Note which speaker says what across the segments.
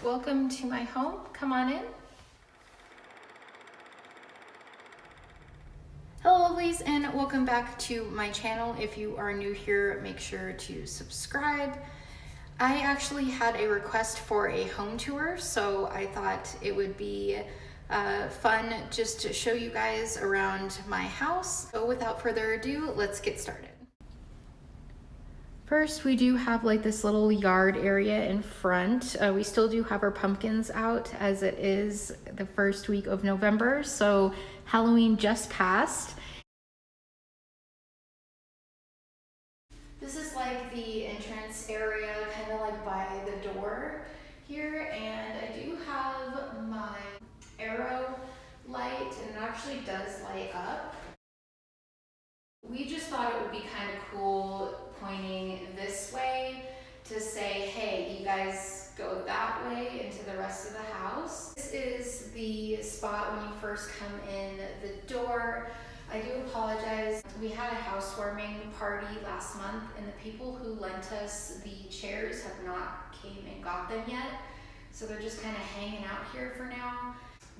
Speaker 1: Welcome to my home. Come on in. Hello lovelies, and welcome back to my channel. If you are new here, make sure to subscribe. I actually had a request for a home tour, so I thought it would be fun just to show you guys around my house. So without further ado, let's get started. First, we do have like this little yard area in front. We still do have our pumpkins out as it is the first week of November, so Halloween just passed. This is like the entrance area, kind of like by the door here, and I do have my arrow light, and it actually does light up. We just thought it would be kind of cool pointing this way to say, hey, you guys go that way into the rest of the house. This is the spot when you first come in the door. I do apologize. We had a housewarming party last month, and the people who lent us the chairs have not came and got them yet. So they're just kind of hanging out here for now.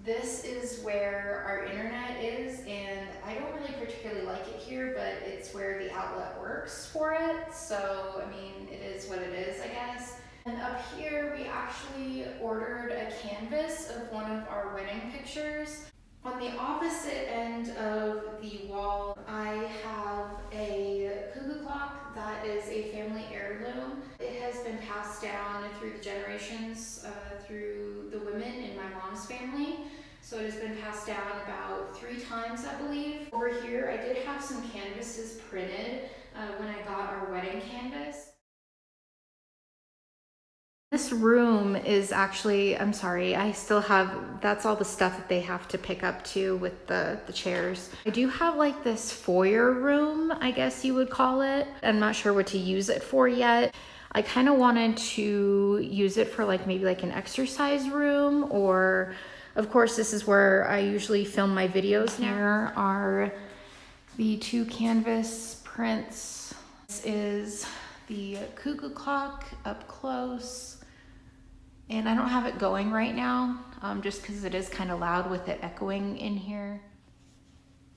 Speaker 1: This is where our internet is, and I don't really particularly like it here, but it's where the outlet works for it. So, I mean, it is what it is, I guess. And up here, we actually ordered a canvas of one of our wedding pictures. On the opposite end of the wall, I have a cuckoo clock that is a family heirloom. It has been passed down through the generations through the women in my mom's family. So it has been passed down about 3 times, I believe. Over here, I did have some canvases printed when I got our wedding canvas. This room is actually, I'm sorry, I still have, that's all the stuff that they have to pick up too with the chairs. I do have like this foyer room, I guess you would call it. I'm not sure what to use it for yet. I kind of wanted to use it for like maybe like an exercise room, or of course this is where I usually film my videos. There are the 2 canvas prints. This is the cuckoo clock up close. And I don't have it going right now, just because it is kind of loud with it echoing in here.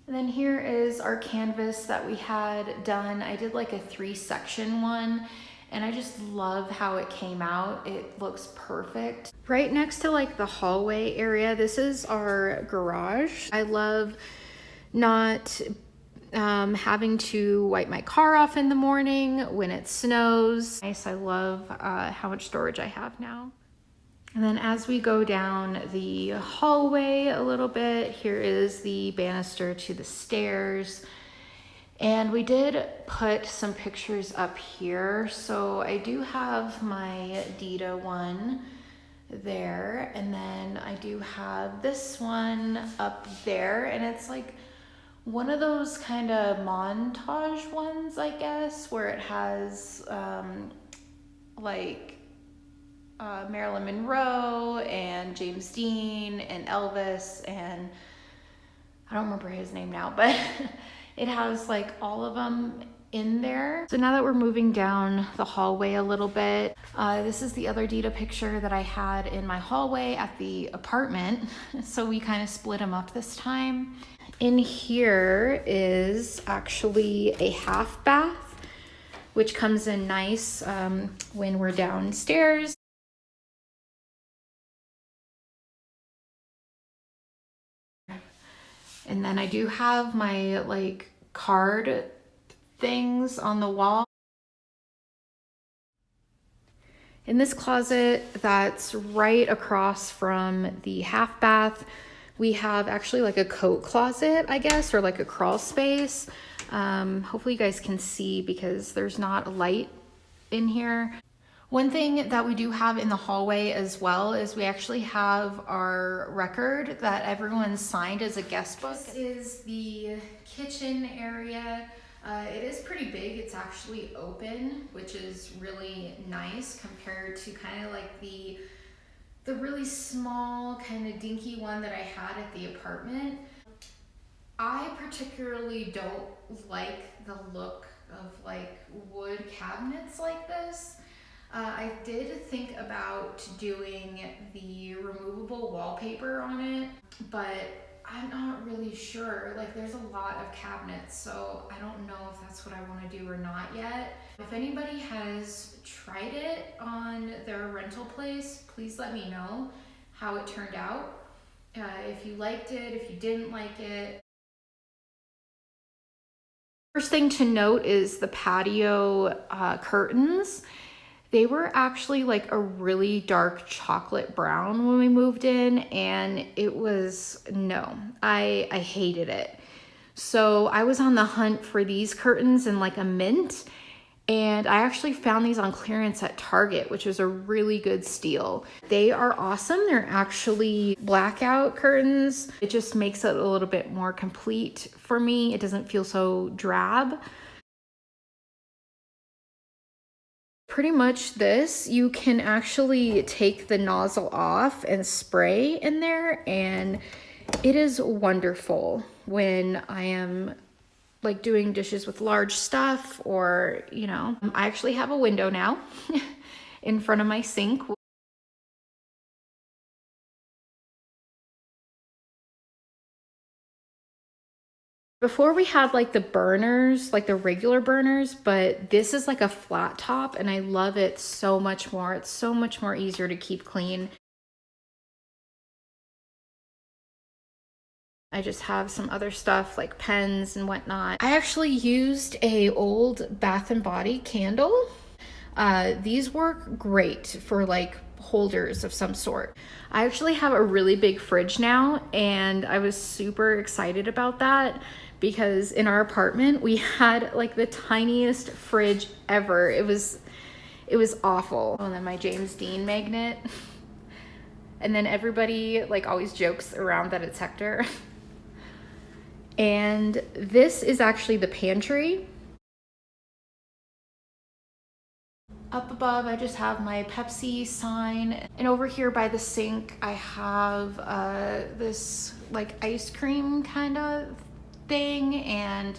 Speaker 1: And then here is our canvas that we had done. I did like a 3-section one, and I just love how it came out. It looks perfect. Right next to like the hallway area, this is our garage. I love not having to wipe my car off in the morning when it snows. Nice, I love how much storage I have now. And then as we go down the hallway a little bit, here is the banister to the stairs. And we did put some pictures up here. So I do have my Dita one there. And then I do have this one up there. And it's like one of those kind of montage ones, I guess, where it has like Marilyn Monroe and James Dean and Elvis, and I don't remember his name now, but it has like all of them in there. So now that we're moving down the hallway a little bit, this is the other Dita picture that I had in my hallway at the apartment. So we kind of split them up this time. In here is actually a half bath, which comes in nice when we're downstairs. And then I do have my like card things on the wall. In this closet that's right across from the half bath, we have actually like a coat closet, I guess, or like a crawl space. Hopefully you guys can see because there's not a light in here. One thing that we do have in the hallway as well is we actually have our record that everyone signed as a guest book. This is the kitchen area. It is pretty big. It's actually open, which is really nice compared to kind of like the really small kind of dinky one that I had at the apartment. I particularly don't like the look of like wood cabinets like this. I did think about doing the removable wallpaper on it, but I'm not really sure. Like there's a lot of cabinets, so I don't know if that's what I want to do or not yet. If anybody has tried it on their rental place, please let me know how it turned out. If you liked it, if you didn't like it. First thing to note is the patio curtains. They were actually like a really dark chocolate brown when we moved in, and it was, no, I hated it. So I was on the hunt for these curtains in like a mint, and I actually found these on clearance at Target, which was a really good steal. They are awesome. They're actually blackout curtains. It just makes it a little bit more complete for me. It doesn't feel so drab. Pretty much this, you can actually take the nozzle off and spray in there, and it is wonderful when I am like doing dishes with large stuff, or, you know, I actually have a window now in front of my sink. Before we had like the burners, like the regular burners, but this is like a flat top and I love it so much more. It's so much more easier to keep clean. I just have some other stuff like pens and whatnot. I actually used a old Bath and Body candle. These work great for like holders of some sort. I actually have a really big fridge now, and I was super excited about that because in our apartment we had like the tiniest fridge ever. It was awful. Oh, and then my James Dean magnet. And then everybody like always jokes around that it's Hector. And this is actually the pantry. Up above, I just have my Pepsi sign. And over here by the sink, I have this like ice cream kind of thing. And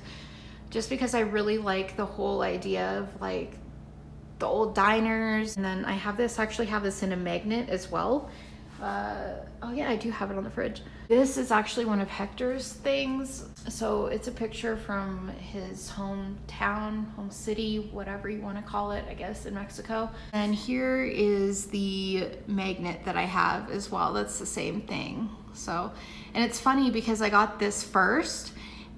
Speaker 1: just because I really like the whole idea of like the old diners. And then I have this, actually have this in a magnet as well. Oh yeah, I do have it on the fridge. This is actually one of Hector's things. So it's a picture from his hometown, home city, whatever you want to call it, I guess, in Mexico. And here is the magnet that I have as well. That's the same thing. So, and it's funny because I got this first,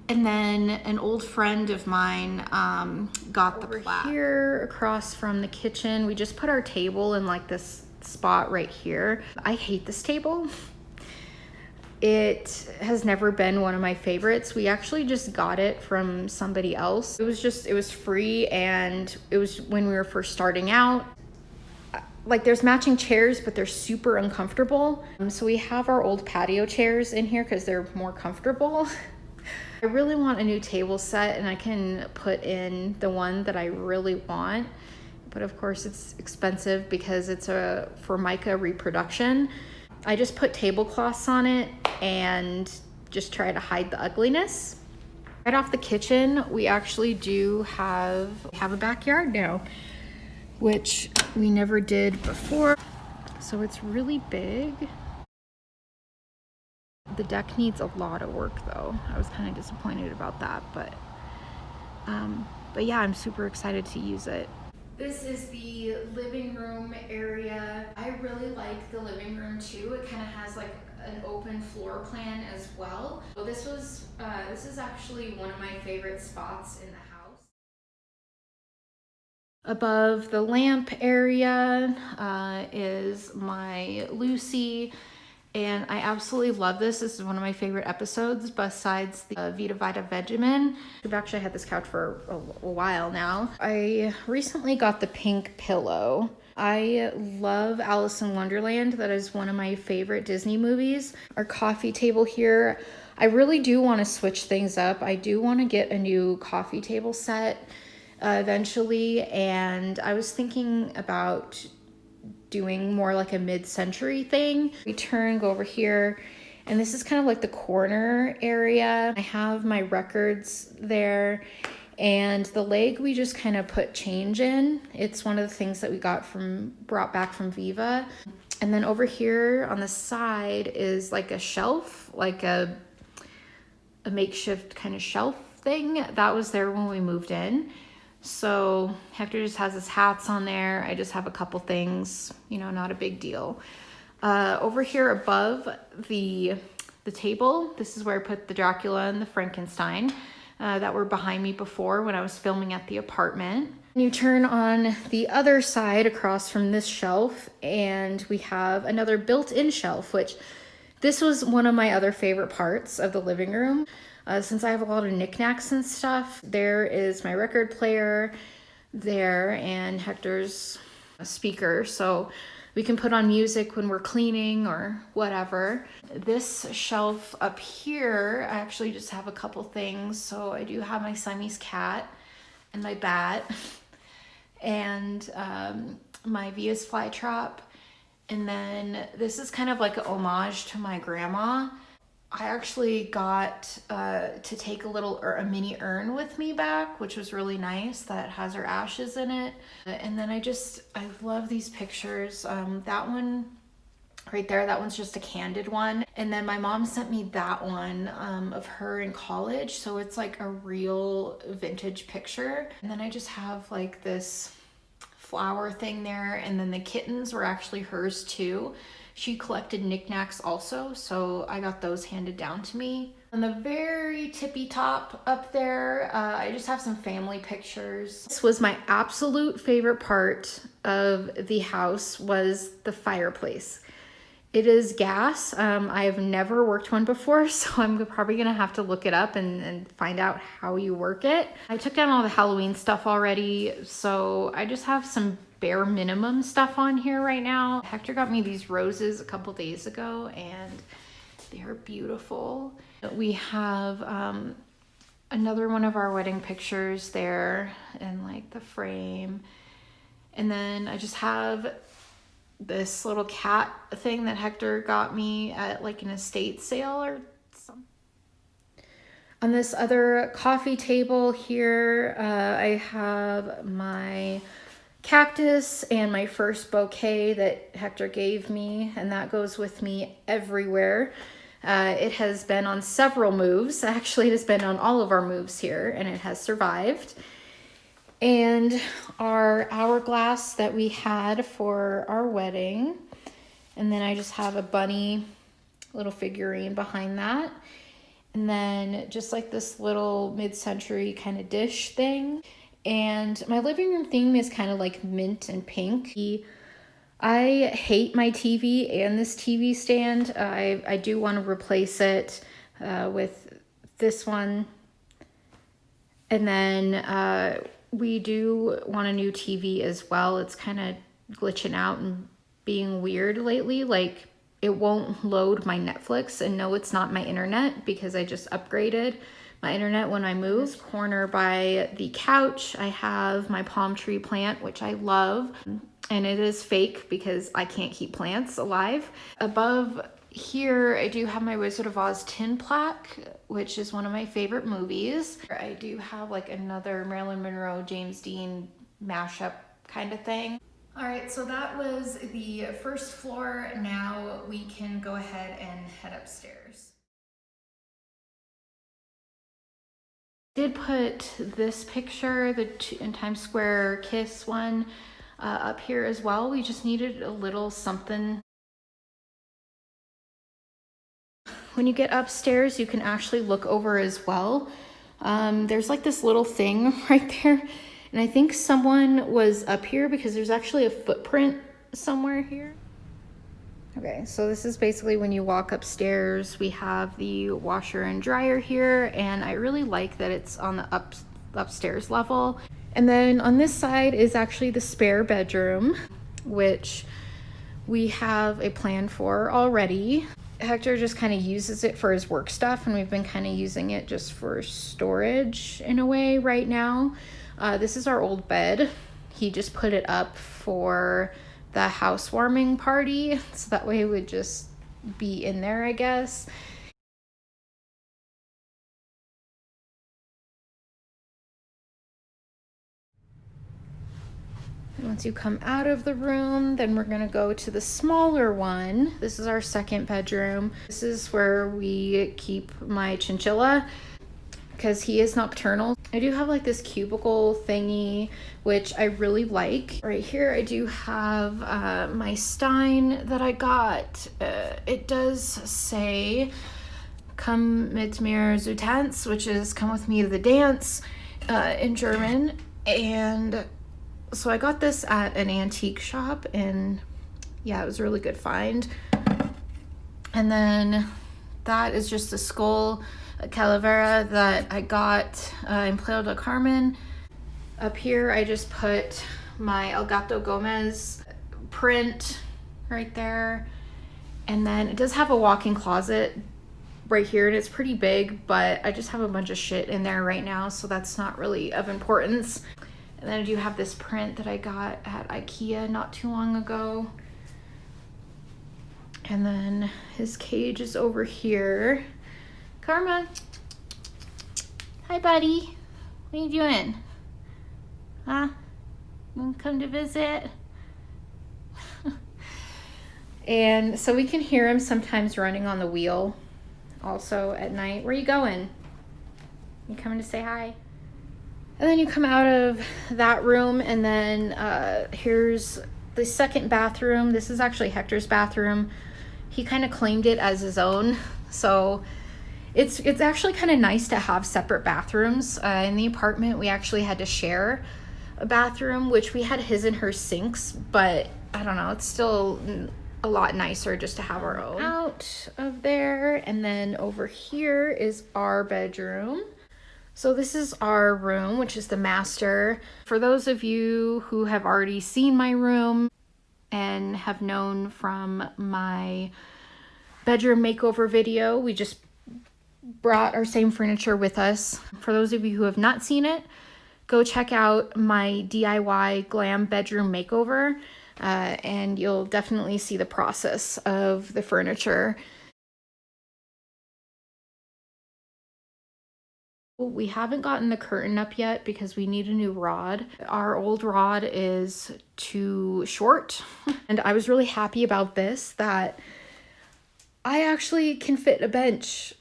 Speaker 1: and then an old friend of mine got the plaque. Here across from the kitchen, we just put our table in like this spot right here. I hate this table. It has never been one of my favorites. We actually just got it from somebody else. It was free, and it was when we were first starting out. Like there's matching chairs, but they're super uncomfortable. So we have our old patio chairs in here because they're more comfortable. I really want a new table set, and I can put in the one that I really want. But of course it's expensive because it's a Formica reproduction. I just put tablecloths on it and just try to hide the ugliness. Right off the kitchen, we actually do have a backyard now, which we never did before. So it's really big. The deck needs a lot of work though. I was kind of disappointed about that, but yeah, I'm super excited to use it. This is the living room area. I really like the living room too. It kind of has like an open floor plan as well. So this is actually one of my favorite spots in the house. Above the lamp area is my Lucy, and I absolutely love this. This is one of my favorite episodes besides the Vita Vita Vegemin. I've actually had this couch for a while now. I recently got the pink pillow. I love Alice in Wonderland. That is one of my favorite Disney movies. Our coffee table here, I really do want to switch things up. I do want to get a new coffee table set eventually, and I was thinking about doing more like a mid-century thing. We go over here, and this is kind of like the corner area. I have my records there, and the leg we just kind of put change in. It's one of the things that we brought back from Viva. And then over here on the side is like a shelf, like a makeshift kind of shelf thing that was there when we moved in. So Hector just has his hats on there. I just have a couple things, you know, not a big deal. Over here above the table, this is where I put the Dracula and the Frankenstein that were behind me before when I was filming at the apartment. You turn on the other side across from this shelf, and we have another built-in shelf, which this was one of my other favorite parts of the living room. Since I have a lot of knickknacks and stuff, there is my record player there and Hector's speaker, so we can put on music when we're cleaning or whatever. This shelf up here, I actually just have a couple things. So I do have my Siamese cat and my bat and my Via's fly trap. And then this is kind of like an homage to my grandma. I actually got to take a mini urn with me back, which was really nice, that has her ashes in it. And then I love these pictures. That one right there, that one's just a candid one. And then my mom sent me that one of her in college. So it's like a real vintage picture. And then I just have like this flower thing there. And then the kittens were actually hers too. She collected knickknacks also, so I got those handed down to me. On the very tippy top up there, I just have some family pictures. This was my absolute favorite part of the house, was the fireplace. It is gas. I have never worked one before, so I'm probably gonna have to look it up and find out how you work it. I took down all the Halloween stuff already, so I just have some bare minimum stuff on here right now. Hector got me these roses a couple days ago, and they're beautiful. We have another one of our wedding pictures there in like the frame. And then I just have this little cat thing that Hector got me at like an estate sale or something. On this other coffee table here, I have my cactus and my first bouquet that Hector gave me, and that goes with me everywhere. It has been on several moves. Actually, it has been on all of our moves here, and it has survived. And our hourglass that we had for our wedding. And then I just have a bunny little figurine behind that. And then just like this little mid-century kind of dish thing. And my living room theme is kind of like mint and pink. I hate my TV and this TV stand. I do want to replace it with this one. And then we do want a new TV as well. It's kind of glitching out and being weird lately. Like, it won't load my Netflix, and no, it's not my internet because I just upgraded my internet when I moved. This corner by the couch, I have my palm tree plant, which I love, and it is fake because I can't keep plants alive. Above here, I do have my Wizard of Oz tin plaque, which is one of my favorite movies. I do have like another Marilyn Monroe, James Dean mashup kind of thing. All right, so that was the first floor. Now we can go ahead and head upstairs. I did put this picture, the in Times Square kiss one, up here as well. We just needed a little something. When you get upstairs, you can actually look over as well. There's like this little thing right there. And I think someone was up here because there's actually a footprint somewhere here. Okay, so this is basically when you walk upstairs. We have the washer and dryer here, and I really like that it's on the upstairs level. And then on this side is actually the spare bedroom, which we have a plan for already. Hector just kind of uses it for his work stuff, and we've been kind of using it just for storage in a way right now. This is our old bed. He just put it up for the housewarming party, so that way it would just be in there, I guess. Once you come out of the room, then we're gonna go to the smaller one. This is our second bedroom. This is where we keep my chinchilla because he is nocturnal. I do have like this cubicle thingy, which I really like. Right here, I do have my stein that I got. It does say, "Komm mit mir zu Tanz," which is "come with me to the dance" in German. And so I got this at an antique shop, and yeah, it was a really good find. And then that is just a skull, a calavera that I got in Playa del Carmen. Up here, I just put my El Gato Gomez print right there. And then it does have a walk-in closet right here, and it's pretty big, but I just have a bunch of shit in there right now, so that's not really of importance. And then I do have this print that I got at IKEA not too long ago. And then his cage is over here. Karma. Hi, buddy. What are you doing? Huh? You want to come to visit? And so we can hear him sometimes running on the wheel also at night. Where are you going? You coming to say hi? And then you come out of that room, and then here's the second bathroom. This is actually Hector's bathroom. He kind of claimed it as his own, so it's actually kind of nice to have separate bathrooms. In the apartment, we actually had to share a bathroom, which we had his and her sinks, but I don't know, it's still a lot nicer just to have our own. Out of there, and then over here is our bedroom. So this is our room, which is the master. For those of you who have already seen my room and have known from my bedroom makeover video, we just brought our same furniture with us. For those of you who have not seen it, go check out my DIY glam bedroom makeover, and you'll definitely see the process of the furniture. We haven't gotten the curtain up yet because we need a new rod. Our old rod is too short, and I was really happy about this, that I actually can fit a bench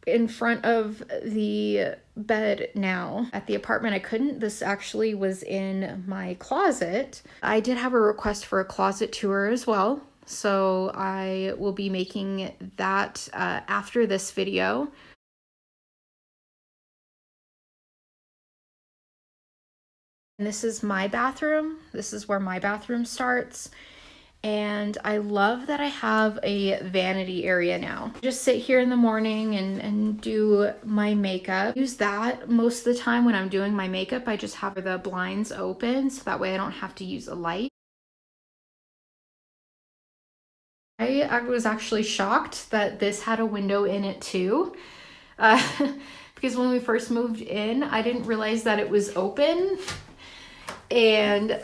Speaker 1: in front of the bed now. At the apartment, I couldn't. This actually was in my closet. I did have a request for a closet tour as well, so I will be making that after this video. And this is my bathroom. This is where my bathroom starts. And I love that I have a vanity area now. Just sit here in the morning and do my makeup. Use that most of the time when I'm doing my makeup. I just have the blinds open so that way I don't have to use a light. I was actually shocked that this had a window in it too. Because when we first moved in, I didn't realize that it was open. And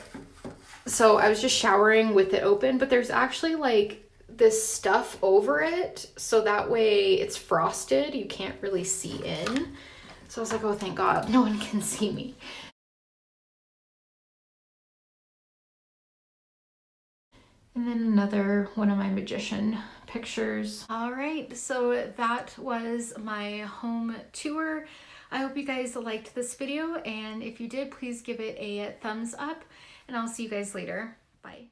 Speaker 1: so I was just showering with it open, but there's actually like this stuff over it, so that way it's frosted, you can't really see in. So I was like, oh, thank God, no one can see me. And then another one of my magician pictures. All right, so that was my home tour. I hope you guys liked this video, and if you did, please give it a thumbs up, and I'll see you guys later. Bye.